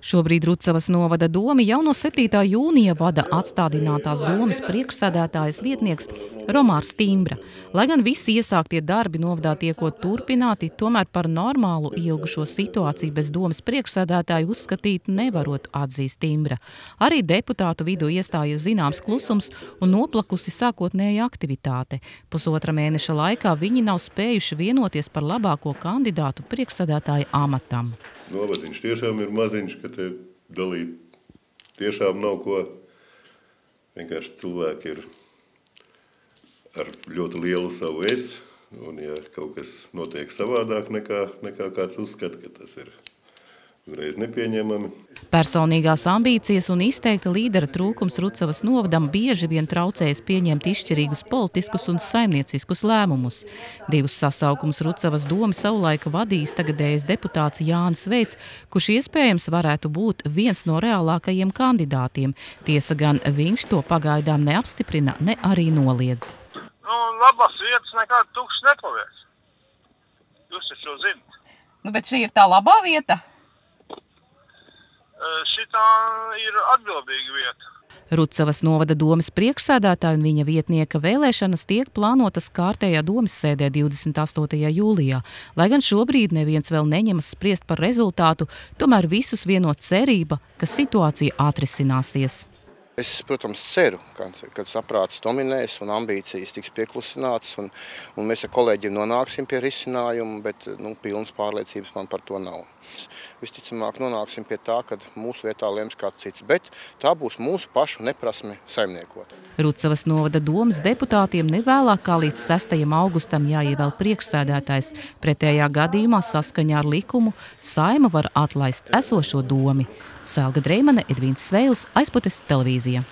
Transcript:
Šobrīd Rucavas novada doma jau no 7. jūnija vada atstādinātās domas priekšsēdētājas vietnieks Romārs Timbra. Lai gan visi iesāktie darbi novadā tiekot turpināti, tomēr par normālu ilgušo situāciju bez domas priekšsēdētāju uzskatīt nevarot, atzīst Timbra. Arī deputātu vidū iestājies zināms klusums un noplakusi sākotnēja aktivitāte. Pusotra mēneša laikā viņi nav spējuši vienoties par labāko kandidātu priekšsēdētāja amatam. Novadiņš tiešām ir maziņš, ka te dalīt tiešām nav ko. Vienkārši cilvēki ir ar ļoti lielu savu es, un ja kaut kas notiek savādāk nekā kāds uzskata, ka tas ir uzreiz nepieņemami. Personīgās ambīcijas un izteikta līdera trūkums Rucavas novadam bieži vien traucējas pieņemt izšķirīgus politiskus un saimnieciskus lēmumus. Divus sasaukumus Rucavas doma savulaika vadījis tagadējais deputāts Jānis Veits, kurš iespējams varētu būt viens no reālākajiem kandidātiem. Tiesa gan viņš to pagaidām neapstiprina, ne arī noliedz. Labas vietas nekāda tukšas nepaliek. Jūs taču zināt. Bet šī ir tā labā vieta? Šitā ir atbildīga vieta. Rucavas novada domas priekšsēdētāja un viņa vietnieka vēlēšanas tiek plānotas kārtējā domas sēdē 28. jūlijā. Lai gan šobrīd neviens vēl neņemas spriest par rezultātu, tomēr visus vieno cerība, ka situācija atrisināsies. Es, protams, ceru, ka saprāts dominēs un ambīcijas tiks pieklusinātas, un mēs ar kolēģiem nonāksim pie risinājuma, bet pilnas pārliecības man par to nav. Visticamāk nonāksim pie tā, ka mūsu vietā lems kāds cits, bet tā būs mūsu pašu neprasme saimniekot. Rucavas novada domas deputātiem nevēlāk kā līdz 6. augustam jāievēl priekšsēdētājs. Pretējā gadījumā saskaņā ar likumu Saima var atlaist esošo domi. Selga Dreimane, Edvīns Sveilis, Aizputes televīzija.